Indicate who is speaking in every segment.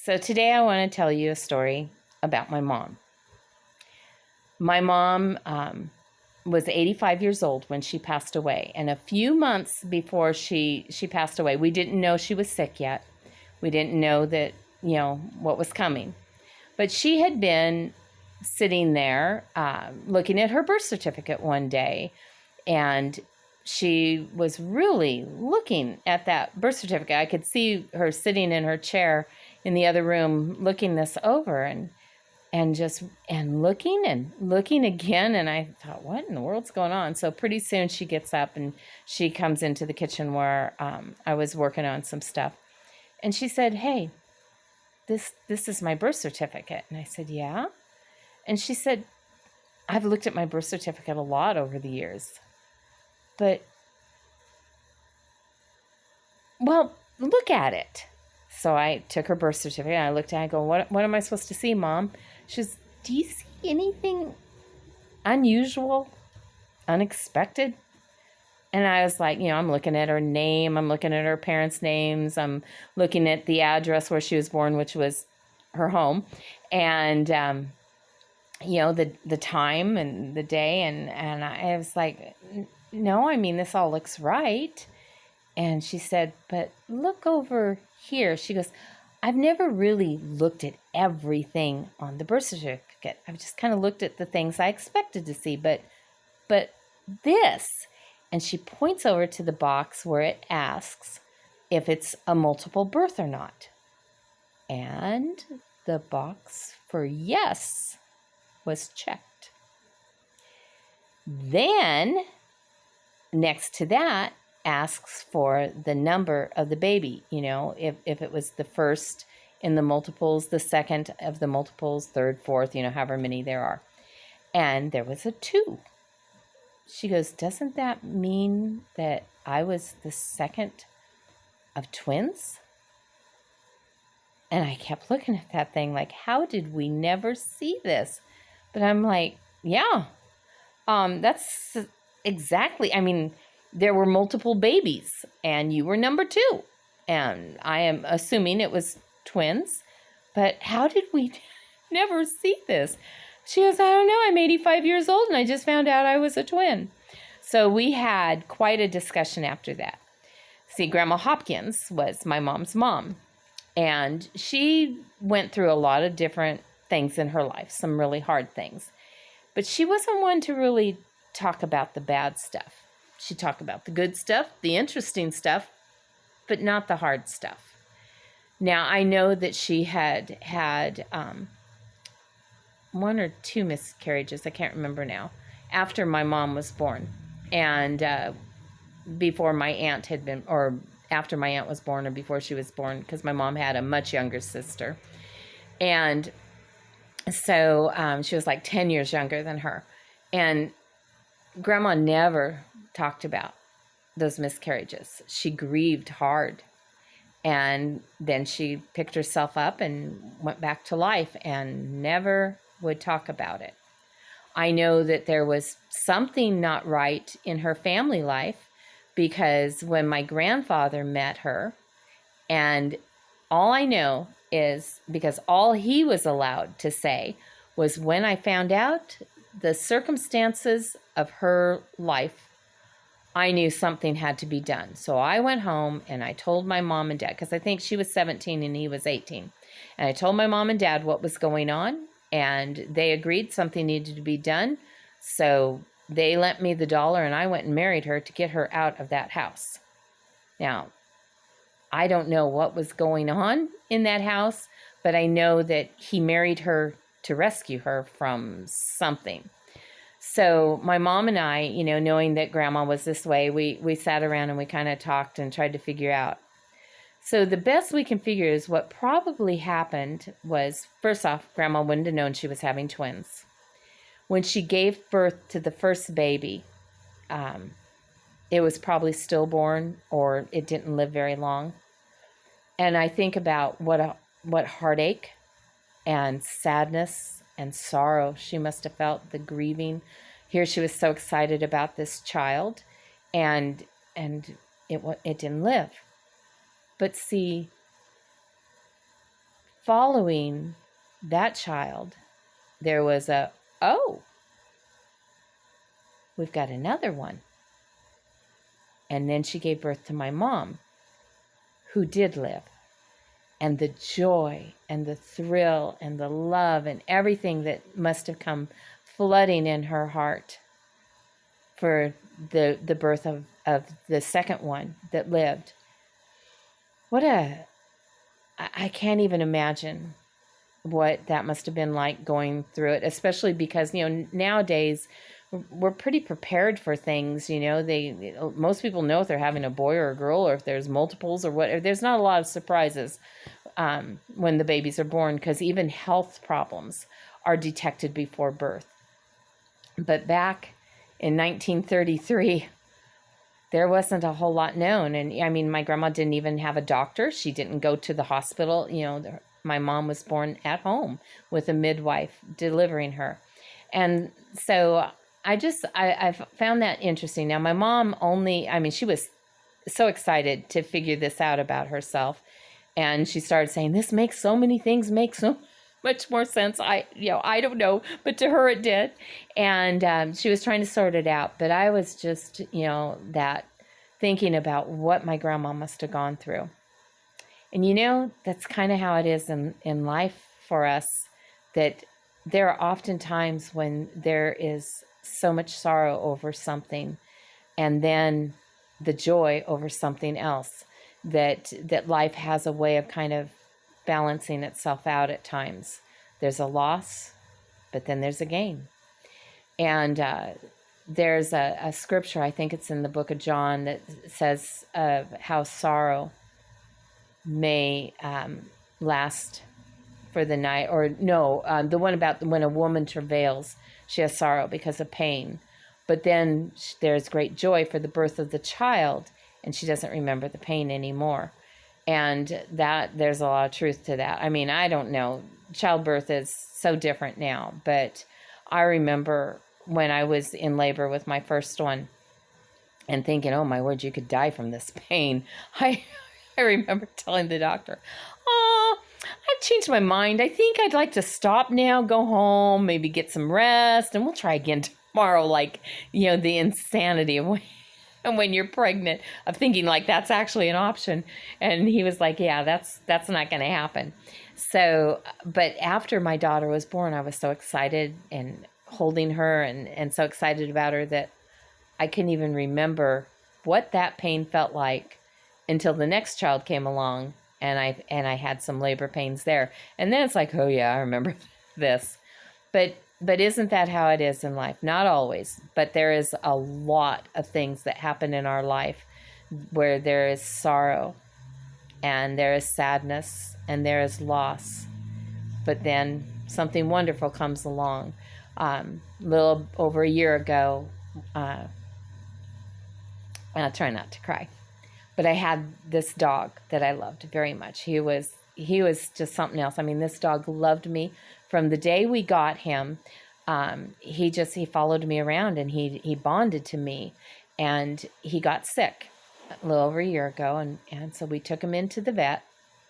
Speaker 1: So today I want to tell you a story about my mom. My mom was 85 years old when she passed away. And a few months before she passed away, we didn't know she was sick yet. We didn't know that, what was coming. But she had been sitting there looking at her birth certificate one day, and she was really looking at that birth certificate. I could see her sitting in her chair in the other room looking this over and looking again. And I thought, what in the world's going on? So pretty soon she gets up and she comes into the kitchen where I was working on some stuff. And she said, "Hey, this is my birth certificate." And I said, "Yeah?" And she said, "I've looked at my birth certificate a lot over the years. But, well, look at it." So I took her birth certificate and I looked at it. I go, what am I supposed to see, Mom? She says, "Do you see anything unusual, unexpected?" And I was like, I'm looking at her name. I'm looking at her parents' names. I'm looking at the address where she was born, which was her home. And, the time and the day. And I was like, no, this all looks right. And she said, "But look over here." She goes, "I've never really looked at everything on the birth certificate. I've just kind of looked at the things I expected to see, but this." And she points over to the box where it asks if it's a multiple birth or not. And the box for yes was checked. Then, next to that, asks for the number of the baby, if it was the first in the multiples, the second of the multiples, third, fourth, however many there are. And there was a 2. She goes, "Doesn't that mean that I was the second of twins?" And I kept looking at that thing like, how did we never see this? But I'm like, yeah, that's exactly, there were multiple babies, and you were number 2. And I am assuming it was twins. But how did we never see this? She goes, "I don't know. I'm 85 years old, and I just found out I was a twin." So we had quite a discussion after that. See, Grandma Hopkins was my mom's mom. And she went through a lot of different things in her life, some really hard things. But she wasn't one to really talk about the bad stuff. She talked about the good stuff, the interesting stuff, but not the hard stuff. Now, I know that she had 1 or 2 miscarriages, I can't remember now, after my mom was born. And before my aunt had been, or after my aunt was born, or before she was born, because my mom had a much younger sister. And so she was like 10 years younger than her. And Grandma never talked about those miscarriages. She grieved hard. And then she picked herself up and went back to life and never would talk about it. I know that there was something not right in her family life, because when my grandfather met her, and all I know is because all he was allowed to say was, when I found out the circumstances of her life, I knew something had to be done. So I went home and I told my mom and dad, because I think she was 17 and he was 18. And I told my mom and dad what was going on, and they agreed something needed to be done. So they lent me the $1 and I went and married her to get her out of that house. Now, I don't know what was going on in that house, but I know that he married her to rescue her from something. So my mom and I, knowing that Grandma was this way, we sat around and we kind of talked and tried to figure out. So the best we can figure is what probably happened was, first off, Grandma wouldn't have known she was having twins. When she gave birth to the first baby, it was probably stillborn, or it didn't live very long. And I think about what heartache and sadness and sorrow she must have felt, the grieving. Here she was so excited about this child, and it didn't live. But see, following that child, there was oh, we've got another one. And then she gave birth to my mom, who did live. And the joy and the thrill and the love and everything that must have come flooding in her heart for the birth of the second one that lived. I can't even imagine what that must have been like going through it, especially because, nowadays we're pretty prepared for things. Most people know if they're having a boy or a girl, or if there's multiples or whatever. There's not a lot of surprises when the babies are born, because even health problems are detected before birth. But back in 1933, there wasn't a whole lot known. And I mean, my grandma didn't even have a doctor. She didn't go to the hospital. My mom was born at home with a midwife delivering her. And so I found that interesting. Now, my mom she was so excited to figure this out about herself. And she started saying, this makes so many things make so much more sense. I don't know, but to her it did. And she was trying to sort it out. But I was just, that thinking about what my grandma must have gone through. And that's kind of how it is in life for us, that there are often times when there is so much sorrow over something, and then the joy over something else, that life has a way of kind of balancing itself out at times. There's a loss, but then there's a gain. And there's a scripture, I think it's in the book of John, that says of how sorrow may last for the night, or no, the one about when a woman travails, she has sorrow because of pain, but then there's great joy for the birth of the child, and she doesn't remember the pain anymore. And that there's a lot of truth to that. I mean, I don't know, childbirth is so different now, but I remember when I was in labor with my first one and thinking, oh my word, you could die from this pain. I remember telling the doctor, oh, I've changed my mind. I think I'd like to stop now, go home, maybe get some rest, and we'll try again tomorrow. Like, the insanity of when you're pregnant, of thinking like that's actually an option. And he was like, yeah, that's not going to happen. So, but after my daughter was born, I was so excited and holding her and so excited about her that I couldn't even remember what that pain felt like until the next child came along, and I had some labor pains there. And then it's like, oh yeah, I remember this. But isn't that how it is in life? Not always, but there is a lot of things that happen in our life where there is sorrow, and there is sadness, and there is loss. But then something wonderful comes along. A little over a year ago, I'll try not to cry, but I had this dog that I loved very much. He was just something else. I mean, this dog loved me from the day we got him. He followed me around, and he bonded to me. And he got sick a little over a year ago, and so we took him into the vet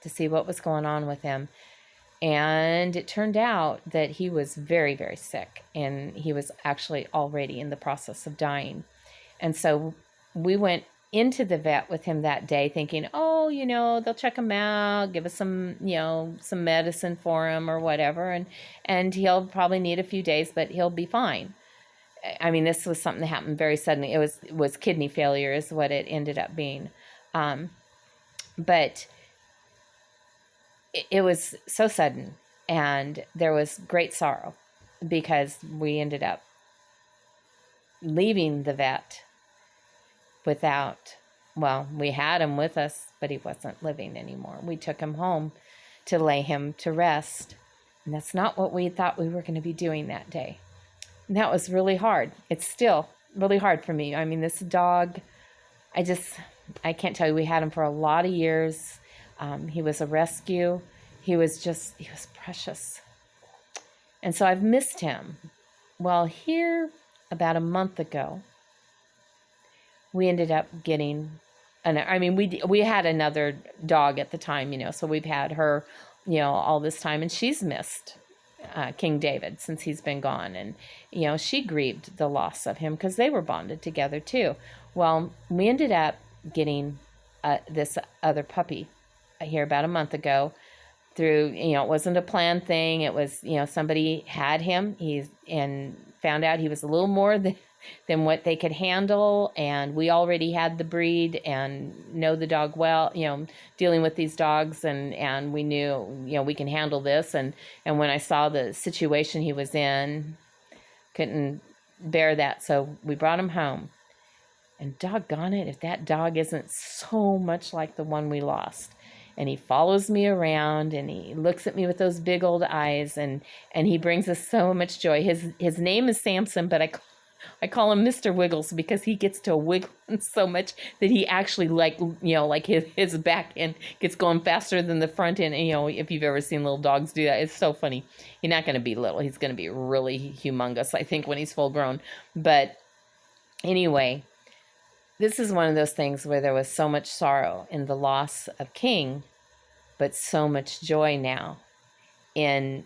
Speaker 1: to see what was going on with him. And it turned out that he was very, very sick, and he was actually already in the process of dying. And so we went into the vet with him that day thinking, oh, they'll check him out, give us some, some medicine for him or whatever. And he'll probably need a few days, but he'll be fine. I mean, this was something that happened very suddenly. It was kidney failure is what it ended up being. But it was so sudden, and there was great sorrow because we ended up leaving the vet we had him with us, but he wasn't living anymore. We took him home to lay him to rest, and that's not what we thought we were going to be doing that day. And that was really hard. It's still really hard for me. I mean, this dog, I can't tell you, we had him for a lot of years. He was a rescue. He was precious. And so I've missed him. Well, here about a month ago, we ended up getting, we had another dog at the time, so we've had her all this time, and she's missed King David since he's been gone. And, she grieved the loss of him because they were bonded together too. Well, we ended up getting this other puppy here about a month ago through, it wasn't a planned thing. It was, somebody had him. And found out he was a little more than what they could handle. And we already had the breed and know the dog well, dealing with these dogs. And we knew, we can handle this. And when I saw the situation he was in, couldn't bear that. So we brought him home. And doggone it, if that dog isn't so much like the one we lost. And he follows me around, and he looks at me with those big old eyes, and he brings us so much joy. His name is Samson, but I call him Mr. Wiggles because he gets to wiggle so much that he actually like his back end gets going faster than the front end. And, if you've ever seen little dogs do that, it's so funny. He's not going to be little. He's going to be really humongous, I think, when he's full grown. But anyway, this is one of those things where there was so much sorrow in the loss of King, but so much joy now in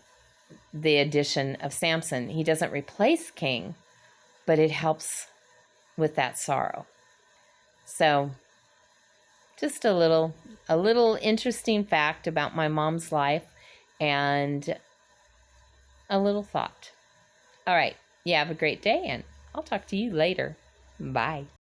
Speaker 1: the addition of Samson. He doesn't replace King, but it helps with that sorrow. So just a little interesting fact about my mom's life and a little thought. All right. You have a great day, and I'll talk to you later. Bye.